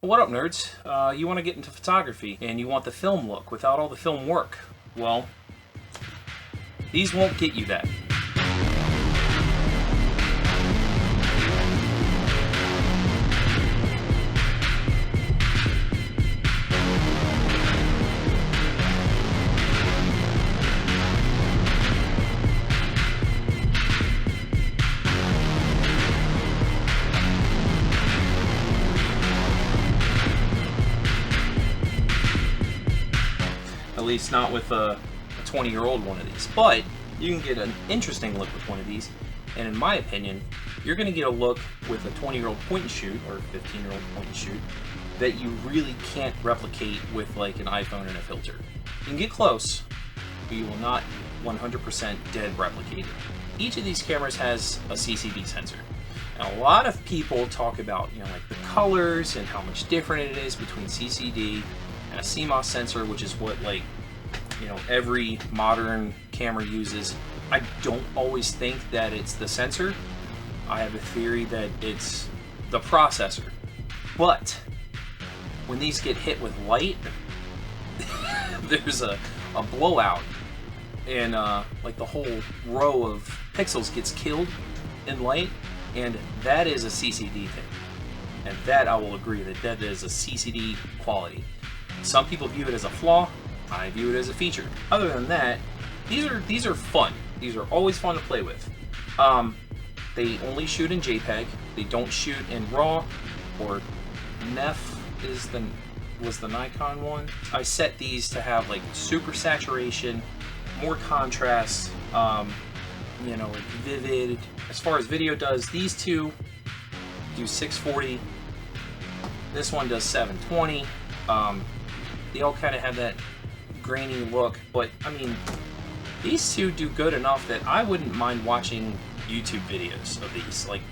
What up, nerds? You want to get into photography and you want the film look without all the film work. Well, these won't get you that. At least not with a 20-year-old one of these. But you can get an interesting look with one of these. And in my opinion, you're going to get a look with a 20-year-old point and shoot, or 15-year-old point and shoot, that you really can't replicate with like an iPhone and a filter. You can get close, but you will not 100% dead replicate it. Each of these cameras has a CCD sensor. And a lot of people talk about, like the colors and how much different it is between CCD and a CMOS sensor, which is what every modern camera uses. I don't always think that it's the sensor. I have a theory that it's the processor. But when these get hit with light, there's a blowout, and like the whole row of pixels gets killed in light, and that is a CCD thing. And that I will agree that is a CCD quality. Some people view it as a flaw. I view it as a feature. Other than that, these are fun. These are always fun to play with. They only shoot in JPEG. They don't shoot in RAW or NEF was the Nikon one. I set these to have like super saturation, more contrast, like vivid. As far as video does, these two do 640. This one does 720. They all kind of have that grainy look, but I mean, these two do good enough that I wouldn't mind watching YouTube videos of these. Like,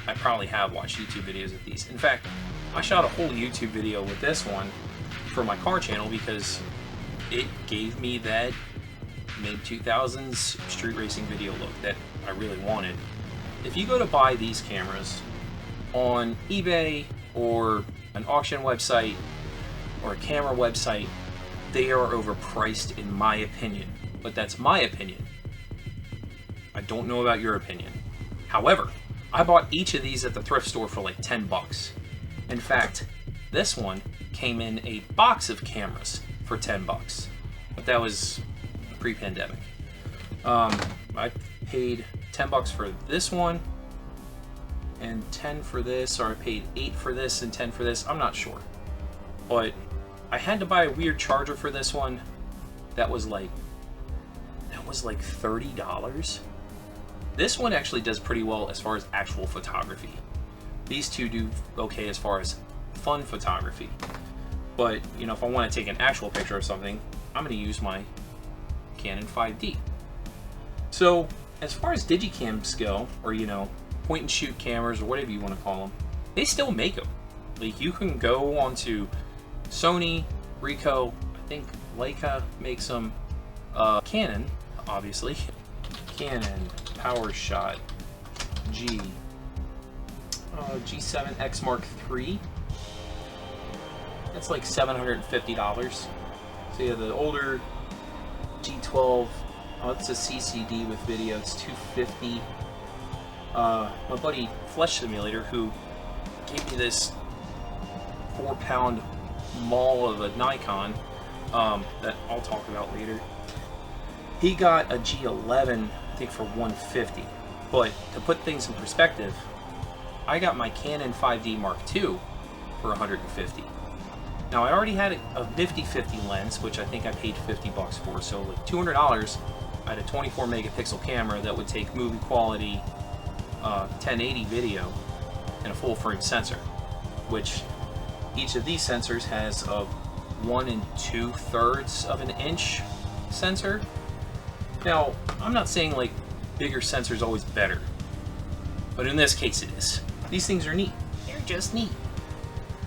I probably have watched YouTube videos of these. In fact, I shot a whole YouTube video with this one for my car channel because it gave me that mid-2000s street racing video look that I really wanted. If you go to buy these cameras on eBay or an auction website or a camera website, they are overpriced in my opinion. But that's my opinion. I don't know about your opinion. However, I bought each of these at the thrift store for like 10 bucks. In fact, this one came in a box of cameras for 10 bucks. But that was pre-pandemic. I paid 10 bucks for this one and 10 for this, or I paid 8 for this and 10 for this. I'm not sure. But I had to buy a weird charger for this one. That was like $30. This one actually does pretty well as far as actual photography. These two do okay as far as fun photography. But, if I want to take an actual picture of something, I'm going to use my Canon 5D. So, as far as Digicams go, or, point and shoot cameras, or whatever you want to call them, they still make them. Like, you can go onto Sony, Ricoh, I think Leica makes them, Canon, obviously. Canon PowerShot G7X Mark III. That's like $750. So yeah, the older G12, it's a CCD with video, it's $250. My buddy Flesh Simulator, who gave me this 4-pound maul of a Nikon that I'll talk about later, he got a G11, I think, for $150. But to put things in perspective, I got my Canon 5D Mark II for $150. Now, I already had a nifty-50 lens, which I think I paid 50 bucks for, so like $200. I had a 24 megapixel camera that would take movie quality 1080 video and a full frame sensor, which each of these sensors has a 1 2/3 of an inch sensor. Now, I'm not saying like bigger sensor is always better, but in this case it is. These things are neat. They're just neat.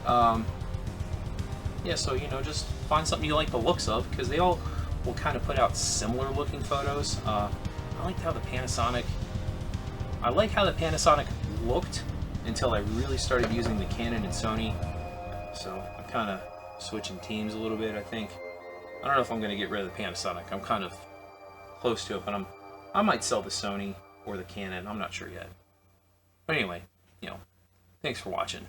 Yeah, so just find something you like the looks of, because they all will kind of put out similar looking photos. I like how the Panasonic looked until I really started using the Canon and Sony So I'm kind of switching teams a little bit, I think. I don't know if I'm going to get rid of the Panasonic. I'm kind of close to it, but I might sell the Sony or the Canon. I'm not sure yet. But anyway, thanks for watching.